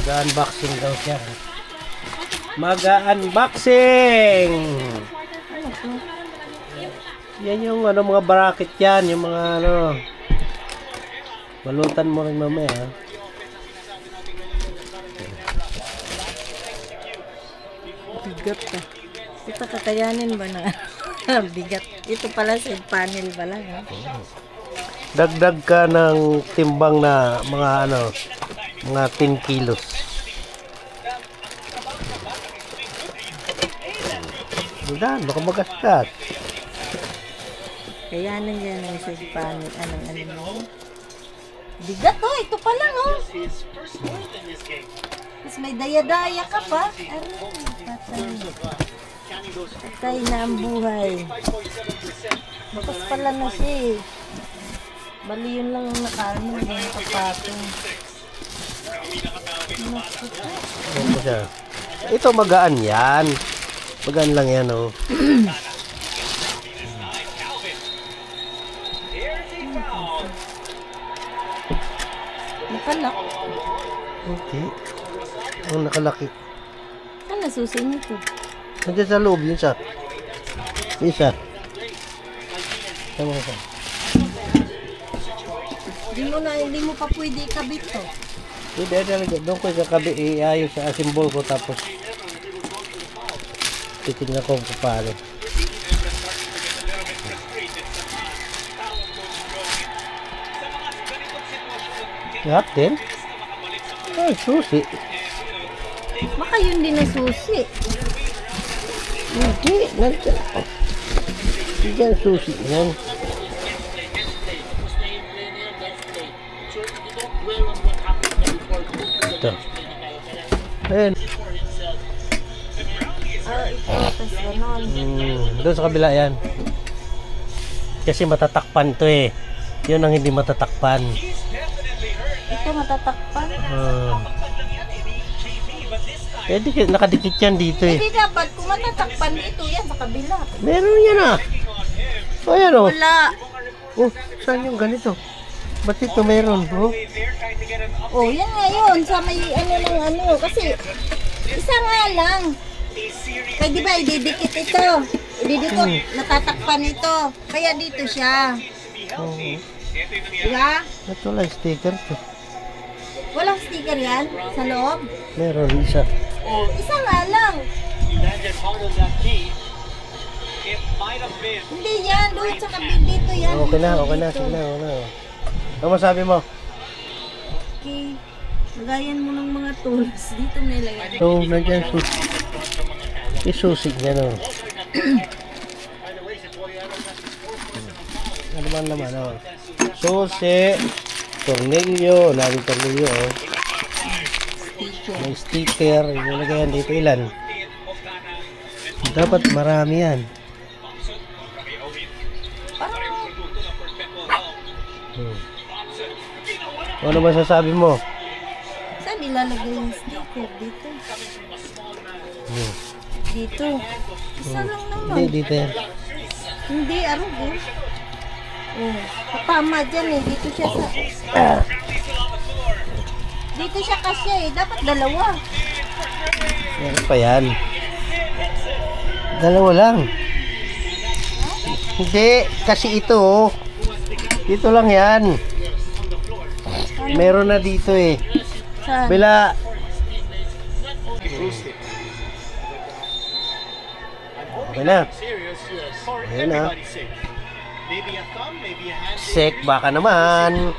Mag-unboxing daw siya. Mag-unboxing! Yan yung ano, mga bracket yan. Yung mga ano. Balutan mo rin mamaya. Bigat ka. Ito kakayanin ba na? Bigat. Ito pala sa panel pala. Ha? Dagdag ka ng timbang na mga ano, mga 10 kilos. Diyan, baka magaskat. Kayanin yan ang sa panel. Anong. Bigat oh, ito pa lang oh. Tapos may daya-daya ka pa. Patay na ang buhay. Bakas pala na siya eh. Bali yun lang ang nakaano, yung kapatong. Ito siya. Ito magaan yan. Magaan lang yan oh. Nakalak. Okay. Ang nakalaki. Saan nasusi nito? Nandiyan sa loob yun siya. Isa. Tama ka. Hindi mo pa pwede ikabit to. Hindi, talaga. Doon ko sa kabi, iayos sa symbol ko tapos titignan ko kung paano. Lahat din? Ay, susi. Baka yun din na susi. Hindi, nandiyan. Nandiyan susi yan. Ito. Ayan. Tapos ganon. Doon sa kabila yan. Kasi matatakpan to eh. Yun ang hindi matatakpan. Ito matatakpan. Pwede nakadikit yan dito eh. Hindi dapat kung matatakpan dito yan sa kabila. Meron yan ah. O yan o. Wala. Oh, saan yung ganito? Ba't ito meron bro? Oh, yan nga yun. Sa may ano. Kasi isa nga lang. Kaya di ba ididikit ito. Ididikot. Natatakpan ito. Kaya dito siya. Oh. Diba? Ito lang sticker to. Walang sticker yan sa loob. Meron isa. Isa nga lang. Hindi yan. Doon sa kabit dito yan. Okay na. Sige na. Ano masabi mo? Okay. Lagayan mo ng mga tools. Dito nilagay. So, nandiyan susi. Isusig niya no. Ano man naman oh. Susi. Tornilyo. Laging tornilyo oh. May sticker. Ilagay yan dito ilan. Dapat marami yan. Ano masasabi mo? Saan ilalagay yung sticker? Dito. Dito. Isa lang naman. Hindi, dito yan. Hindi, arog eh. Oh, kapama dyan eh. Dito siya sa... Dito siya kasi eh. Dapat dalawa. Meron pa yan. Dalawa lang. Hindi, kasi ito oh. Dito lang yan. Meron na dito eh. Saan? Bila. Okay na. Ayan na. Sek, baka naman.